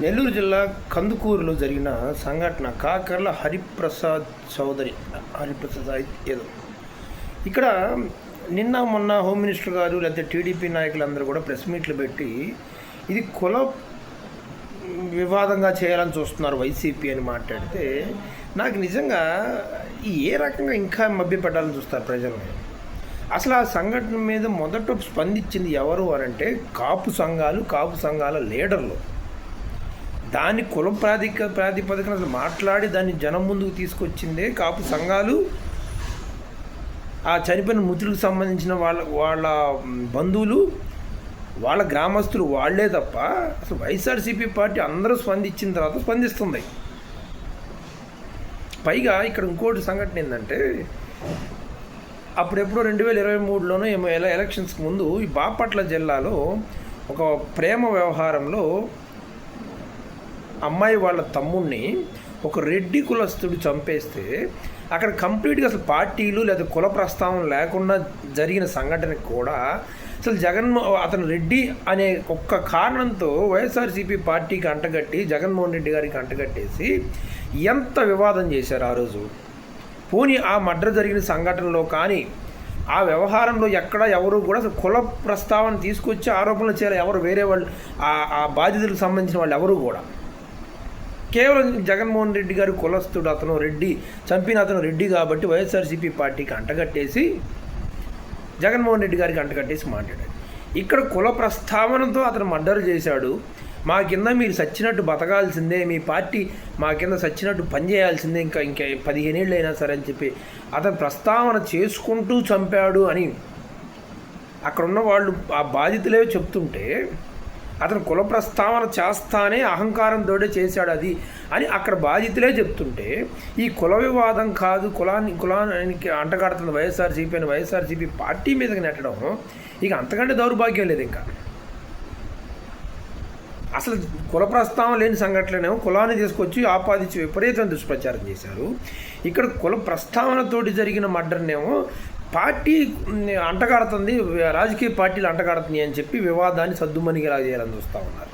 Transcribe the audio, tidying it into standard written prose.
నెల్లూరు జిల్లా కందుకూరులో జరిగిన సంఘటన కాకర్ల హరిప్రసాద్ ఏదో ఇక్కడ నిన్న మొన్న హోమ్ మినిస్టర్ గారు లేకపోతే టీడీపీ నాయకులందరూ కూడా ప్రెస్ మీట్లు పెట్టి ఇది కుల వివాదంగా చేయాలని చూస్తున్నారు వైసీపీ అని మాట్లాడితే నాకు నిజంగా ఏ రకంగా ఇంకా మభ్యపెట్టాలని చూస్తారు ప్రజల్ని. అసలు ఆ సంఘటన మీద మొదట స్పందించింది ఎవరు అనంటే కాపు సంఘాల లీడర్లు. దాన్ని కులం ప్రాతిపదికన అసలు మాట్లాడి దాన్ని జనం ముందుకు తీసుకొచ్చిందే కాపు సంఘాలు, ఆ చనిపోయిన మృతులకు సంబంధించిన వాళ్ళ బంధువులు, వాళ్ళ గ్రామస్తులు వాళ్లే తప్ప అసలు వైఎస్ఆర్సీపీ పార్టీ అందరూ స్పందించిన తర్వాత స్పందిస్తుంది. పైగా ఇక్కడ ఇంకోటి సంఘటన ఏంటంటే అప్పుడెప్పుడో 2023లోనో ఏమో ఎలక్షన్స్కి ముందు ఈ బాపట్ల జిల్లాలో ఒక ప్రేమ వ్యవహారంలో అమ్మాయి వాళ్ళ తమ్ముడిని ఒక రెడ్డి కులస్తుడు చంపేస్తే అక్కడ కంప్లీట్గా అసలు పార్టీలు లేదా కుల ప్రస్తావన లేకుండా జరిగిన సంఘటనకి కూడా అసలు అతను రెడ్డి అనే ఒక్క కారణంతో వైఎస్ఆర్సీపీ పార్టీకి అంటగట్టి జగన్మోహన్ రెడ్డి గారికి అంటగట్టేసి ఎంత వివాదం చేశారు ఆ రోజు. పోనీ ఆ మర్డర్ జరిగిన సంఘటనలో కానీ ఆ వ్యవహారంలో ఎక్కడ ఎవరు కూడా అసలు కుల ప్రస్తావన తీసుకొచ్చి ఆరోపణలు చేయాలి ఎవరు వేరే వాళ్ళు ఆ బాధితులకు సంబంధించిన వాళ్ళు ఎవరు కూడా. కేవలం జగన్మోహన్ రెడ్డి గారు కులస్తుడు, అతను రెడ్డి, చంపిన అతను రెడ్డి కాబట్టి వైఎస్ఆర్సీపీ పార్టీకి అంటగట్టేసి జగన్మోహన్ రెడ్డి గారికి అంటగట్టేసి మాట్లాడాడు. ఇక్కడ కుల ప్రస్తావనతో అతను మర్డర్ చేశాడు, మా కింద మీరు సచ్చినట్టు బతకాల్సిందే, మీ పార్టీ మా కింద సచ్చినట్టు పనిచేయాల్సిందే, ఇంకా 15 ఏళ్ళు అయినా సరే అని చెప్పి అతను ప్రస్తావన చేసుకుంటూ చంపాడు అని అక్కడున్న వాళ్ళు ఆ బాధితులే చెప్తుంటే, అతను కుల ప్రస్తావన చేస్తానే అహంకారంతో చేశాడు అది అని అక్కడ బాధితులే చెప్తుంటే, ఈ కుల వివాదం కాదు కులానికి అంటగడుతున్న వైఎస్ఆర్సీపీ అని వైఎస్ఆర్సీపీ పార్టీ మీదకి నెట్టడం ఇక అంతకంటే దౌర్భాగ్యం లేదు. ఇంకా అసలు కుల ప్రస్తావన లేని సంఘటనలేమో కులాన్ని తీసుకొచ్చి ఆపాదించి విపరీతం దుష్ప్రచారం చేశారు. ఇక్కడ కుల ప్రస్తావనతోటి జరిగిన మర్డర్నేమో పార్టీ అంటగాడుతుంది, రాజకీయ పార్టీలు అంటగాడుతుంది అని చెప్పి వివాదాన్ని సద్దుమణిగేలా చేయాలని చూస్తూ ఉన్నారు.